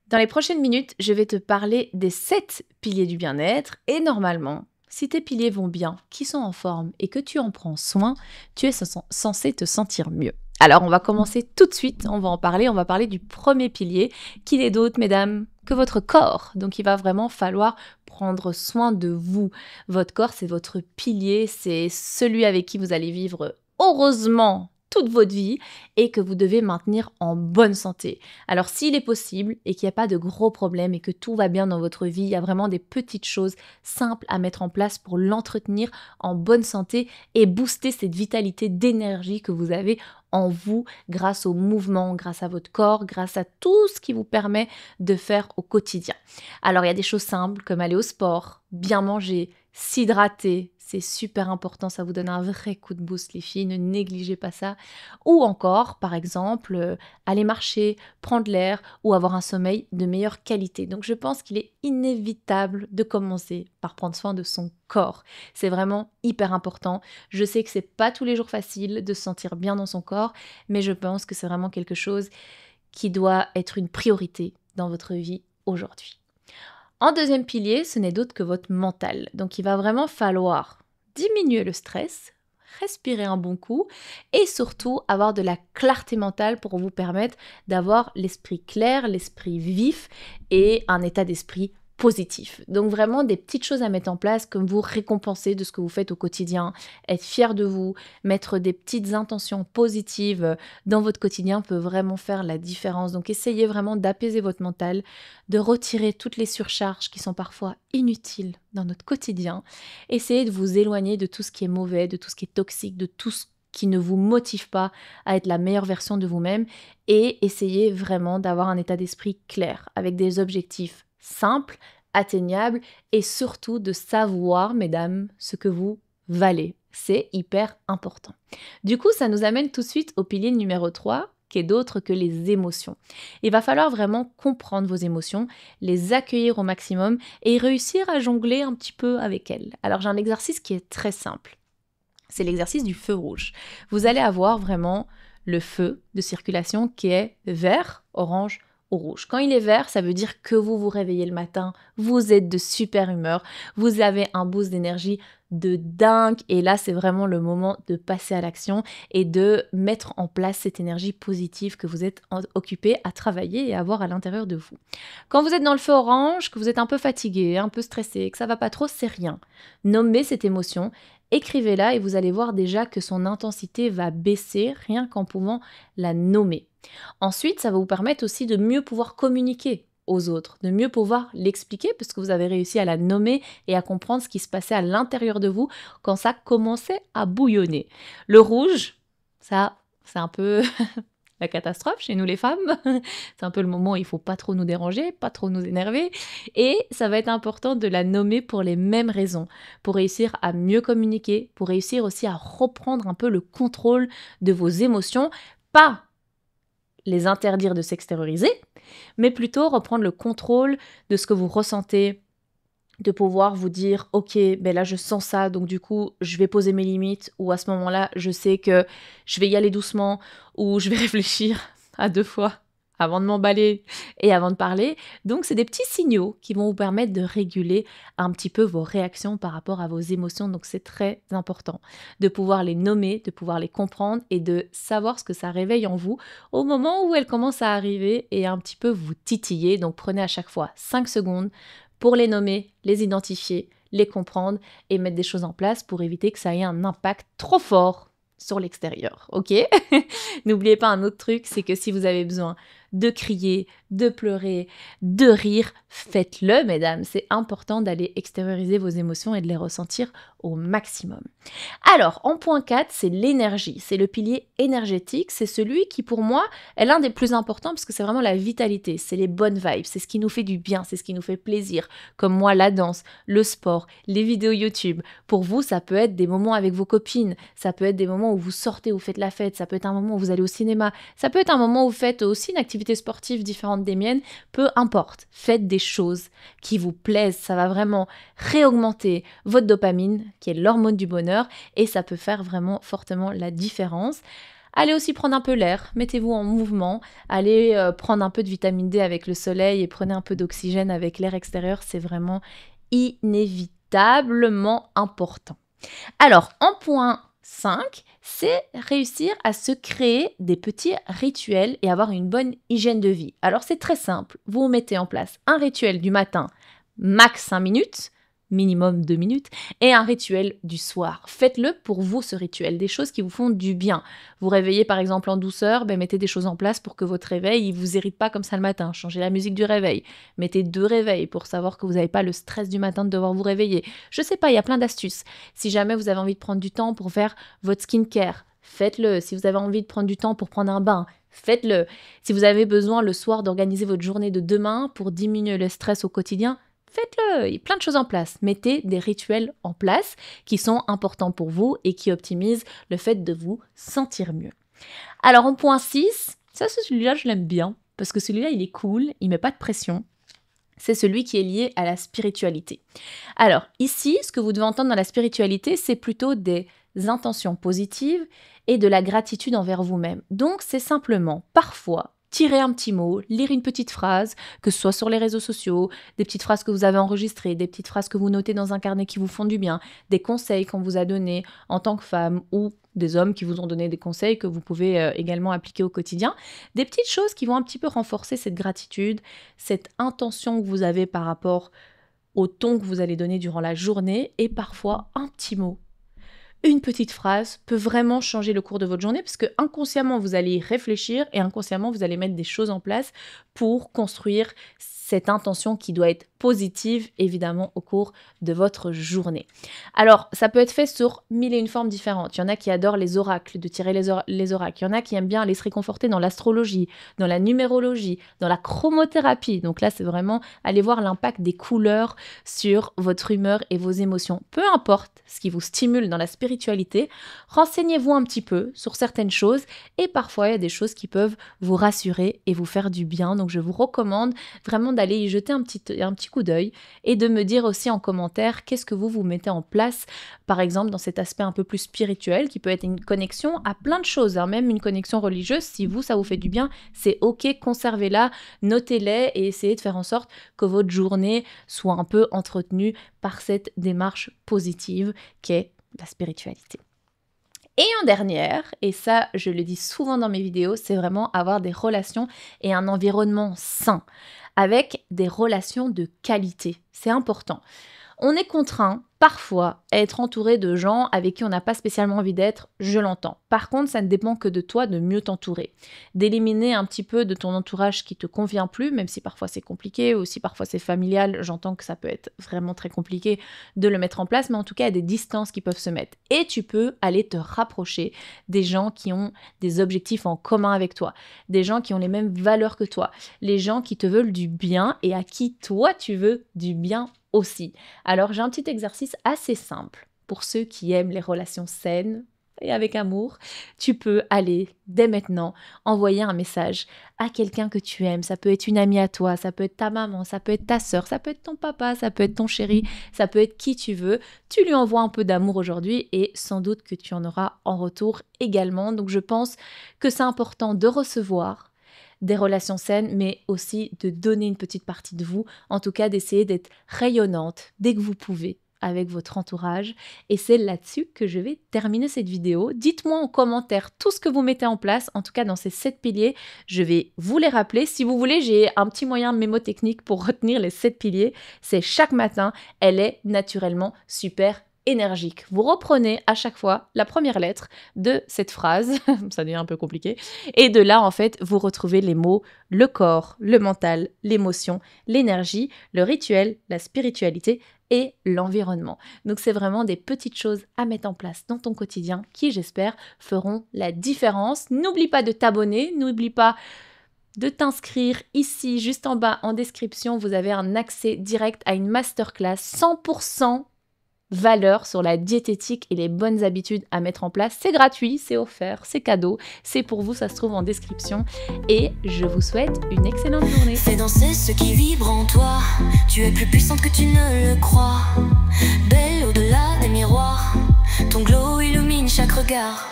Dans les prochaines minutes, je vais te parler des 7 piliers du bien-être et normalement, si tes piliers vont bien, qu'ils sont en forme et que tu en prends soin, tu es censé te sentir mieux. Alors, on va commencer tout de suite, on va parler du premier pilier, qui n'est d'autre, mesdames, que votre corps. Donc, il va vraiment falloir prendre soin de vous. Votre corps, c'est votre pilier, c'est celui avec qui vous allez vivre heureusement toute votre vie et que vous devez maintenir en bonne santé. Alors s'il est possible et qu'il n'y a pas de gros problèmes et que tout va bien dans votre vie, il y a vraiment des petites choses simples à mettre en place pour l'entretenir en bonne santé et booster cette vitalité d'énergie que vous avez en vous grâce au mouvement, grâce à votre corps, grâce à tout ce qui vous permet de faire au quotidien. Alors il y a des choses simples comme aller au sport, bien manger, s'hydrater, c'est super important, ça vous donne un vrai coup de boost les filles, ne négligez pas ça. Ou encore, par exemple, aller marcher, prendre l'air ou avoir un sommeil de meilleure qualité. Donc je pense qu'il est inévitable de commencer par prendre soin de son corps. C'est vraiment hyper important. Je sais que c'est pas tous les jours facile de se sentir bien dans son corps, mais je pense que c'est vraiment quelque chose qui doit être une priorité dans votre vie aujourd'hui. En deuxième pilier, ce n'est d'autre que votre mental. Donc il va vraiment falloir diminuer le stress, respirer un bon coup et surtout avoir de la clarté mentale pour vous permettre d'avoir l'esprit clair, l'esprit vif et un état d'esprit positif. Donc vraiment des petites choses à mettre en place comme vous récompenser de ce que vous faites au quotidien, être fier de vous, mettre des petites intentions positives dans votre quotidien peut vraiment faire la différence. Donc essayez vraiment d'apaiser votre mental, de retirer toutes les surcharges qui sont parfois inutiles dans notre quotidien. Essayez de vous éloigner de tout ce qui est mauvais, de tout ce qui est toxique, de tout ce qui ne vous motive pas à être la meilleure version de vous-même et essayez vraiment d'avoir un état d'esprit clair avec des objectifs simples, atteignables et surtout de savoir, mesdames, ce que vous valez. C'est hyper important. Du coup, ça nous amène tout de suite au pilier numéro 3, qui est d'autre que les émotions. Il va falloir vraiment comprendre vos émotions, les accueillir au maximum et réussir à jongler un petit peu avec elles. Alors j'ai un exercice qui est très simple. C'est l'exercice du feu rouge. Vous allez avoir vraiment le feu de circulation qui est vert, orange, ou rouge. Quand il est vert, ça veut dire que vous vous réveillez le matin, vous êtes de super humeur, vous avez un boost d'énergie de dingue et là c'est vraiment le moment de passer à l'action et de mettre en place cette énergie positive que vous êtes occupé à travailler et à avoir à l'intérieur de vous. Quand vous êtes dans le feu orange, que vous êtes un peu fatigué, un peu stressé, que ça va pas trop, c'est rien. Nommez cette émotion, écrivez-la et vous allez voir déjà que son intensité va baisser rien qu'en pouvant la nommer. Ensuite, ça va vous permettre aussi de mieux pouvoir communiquer aux autres, de mieux pouvoir l'expliquer parce que vous avez réussi à la nommer et à comprendre ce qui se passait à l'intérieur de vous quand ça commençait à bouillonner. Le rouge, ça, c'est un peu la catastrophe chez nous les femmes. C'est un peu le moment où il faut pas trop nous déranger, pas trop nous énerver. Et ça va être important de la nommer pour les mêmes raisons, pour réussir à mieux communiquer, pour réussir aussi à reprendre un peu le contrôle de vos émotions, pas les interdire de s'extérioriser, mais plutôt reprendre le contrôle de ce que vous ressentez, de pouvoir vous dire « Ok, ben là je sens ça, donc du coup je vais poser mes limites » ou à ce moment-là je sais que je vais y aller doucement ou je vais réfléchir à 2 fois avant de m'emballer et avant de parler. Donc c'est des petits signaux qui vont vous permettre de réguler un petit peu vos réactions par rapport à vos émotions. Donc c'est très important de pouvoir les nommer, de pouvoir les comprendre et de savoir ce que ça réveille en vous au moment où elles commencent à arriver et un petit peu vous titiller. Donc prenez à chaque fois 5 secondes pour les nommer, les identifier, les comprendre et mettre des choses en place pour éviter que ça ait un impact trop fort sur l'extérieur, ok? N'oubliez pas un autre truc, c'est que si vous avez besoin de crier, de pleurer, de rire, faites-le, mesdames. C'est important d'aller extérioriser vos émotions et de les ressentir au maximum. Alors, en point 4, c'est l'énergie. C'est le pilier énergétique. C'est celui qui, pour moi, est l'un des plus importants parce que c'est vraiment la vitalité. C'est les bonnes vibes. C'est ce qui nous fait du bien. C'est ce qui nous fait plaisir. Comme moi, la danse, le sport, les vidéos YouTube. Pour vous, ça peut être des moments avec vos copines. Ça peut être des moments où vous sortez, vous faites la fête. Ça peut être un moment où vous allez au cinéma. Ça peut être un moment où vous faites aussi une activité sportive différente des miennes. Peu importe. Faites des choses qui vous plaisent. Ça va vraiment réaugmenter votre dopamine, qui est l'hormone du bonheur, et ça peut faire vraiment fortement la différence. Allez aussi prendre un peu l'air, mettez-vous en mouvement, allez prendre un peu de vitamine D avec le soleil et prenez un peu d'oxygène avec l'air extérieur, c'est vraiment inévitablement important. Alors, en point 5, c'est réussir à se créer des petits rituels et avoir une bonne hygiène de vie. Alors, c'est très simple. Vous mettez en place un rituel du matin, max 5 minutes, minimum 2 minutes, et un rituel du soir. Faites-le pour vous, ce rituel, des choses qui vous font du bien. Vous réveillez par exemple en douceur, mettez des choses en place pour que votre réveil ne vous irrite pas comme ça le matin. Changez la musique du réveil. Mettez 2 réveils pour savoir que vous n'avez pas le stress du matin de devoir vous réveiller. Je sais pas, il y a plein d'astuces. Si jamais vous avez envie de prendre du temps pour faire votre skincare, faites-le. Si vous avez envie de prendre du temps pour prendre un bain, faites-le. Si vous avez besoin le soir d'organiser votre journée de demain pour diminuer le stress au quotidien, faites-le, il y a plein de choses en place. Mettez des rituels en place qui sont importants pour vous et qui optimisent le fait de vous sentir mieux. Alors en point 6, celui-là je l'aime bien parce que celui-là il est cool, il met pas de pression. C'est celui qui est lié à la spiritualité. Alors ici, ce que vous devez entendre dans la spiritualité, c'est plutôt des intentions positives et de la gratitude envers vous-même. Donc c'est simplement parfois tirer un petit mot, lire une petite phrase, que ce soit sur les réseaux sociaux, des petites phrases que vous avez enregistrées, des petites phrases que vous notez dans un carnet qui vous font du bien, des conseils qu'on vous a donnés en tant que femme ou des hommes qui vous ont donné des conseils que vous pouvez également appliquer au quotidien. Des petites choses qui vont un petit peu renforcer cette gratitude, cette intention que vous avez par rapport au ton que vous allez donner durant la journée et parfois un petit mot. Une petite phrase peut vraiment changer le cours de votre journée parce que inconsciemment, vous allez y réfléchir et inconsciemment, vous allez mettre des choses en place pour construire cette intention qui doit être positive, évidemment, au cours de votre journée. Alors, ça peut être fait sur 1001 formes différentes. Il y en a qui adorent les oracles, de tirer les oracles. Il y en a qui aiment bien aller se réconforter dans l'astrologie, dans la numérologie, dans la chromothérapie. Donc là, c'est vraiment aller voir l'impact des couleurs sur votre humeur et vos émotions. Peu importe ce qui vous stimule dans la spiritualité, renseignez-vous un petit peu sur certaines choses et parfois, il y a des choses qui peuvent vous rassurer et vous faire du bien. Donc, je vous recommande vraiment d'aller y jeter un petit coup d'œil et de me dire aussi en commentaire qu'est-ce que vous mettez en place, par exemple dans cet aspect un peu plus spirituel qui peut être une connexion à plein de choses, hein, même une connexion religieuse. Si vous, ça vous fait du bien, c'est ok, conservez-la, notez-les et essayez de faire en sorte que votre journée soit un peu entretenue par cette démarche positive qu'est la spiritualité. Et en dernière, et ça je le dis souvent dans mes vidéos, c'est vraiment avoir des relations et un environnement sain, avec des relations de qualité. C'est important. On est contraint, parfois, à être entouré de gens avec qui on n'a pas spécialement envie d'être, je l'entends. Par contre, ça ne dépend que de toi de mieux t'entourer. D'éliminer un petit peu de ton entourage qui ne te convient plus, même si parfois c'est compliqué, ou si parfois c'est familial, j'entends que ça peut être vraiment très compliqué de le mettre en place, mais en tout cas, il y a des distances qui peuvent se mettre. Et tu peux aller te rapprocher des gens qui ont des objectifs en commun avec toi, des gens qui ont les mêmes valeurs que toi, les gens qui te veulent du bien et à qui toi tu veux du bien aussi. Alors j'ai un petit exercice assez simple pour ceux qui aiment les relations saines et avec amour. Tu peux aller dès maintenant envoyer un message à quelqu'un que tu aimes. Ça peut être une amie à toi, ça peut être ta maman, ça peut être ta sœur, ça peut être ton papa, ça peut être ton chéri, ça peut être qui tu veux. Tu lui envoies un peu d'amour aujourd'hui et sans doute que tu en auras en retour également. Donc je pense que c'est important de recevoir des relations saines, mais aussi de donner une petite partie de vous, en tout cas d'essayer d'être rayonnante dès que vous pouvez avec votre entourage. Et c'est là-dessus que je vais terminer cette vidéo. Dites-moi en commentaire tout ce que vous mettez en place, en tout cas dans ces 7 piliers. Je vais vous les rappeler. Si vous voulez, j'ai un petit moyen mémotechnique pour retenir les 7 piliers. C'est chaque matin, elle est naturellement super énergique. Vous reprenez à chaque fois la première lettre de cette phrase, ça devient un peu compliqué, et de là en fait vous retrouvez les mots le corps, le mental, l'émotion, l'énergie, le rituel, la spiritualité et l'environnement. Donc c'est vraiment des petites choses à mettre en place dans ton quotidien qui j'espère feront la différence. N'oublie pas de t'abonner, n'oublie pas de t'inscrire ici juste en bas en description, vous avez un accès direct à une masterclass 100% valeur sur la diététique et les bonnes habitudes à mettre en place. C'est gratuit, c'est offert, c'est cadeau, c'est pour vous, ça se trouve en description et je vous souhaite une excellente journée. Fais danser ce qui vibre en toi, tu es plus puissante que tu ne le crois, belle au-delà des miroirs, ton glow illumine chaque regard.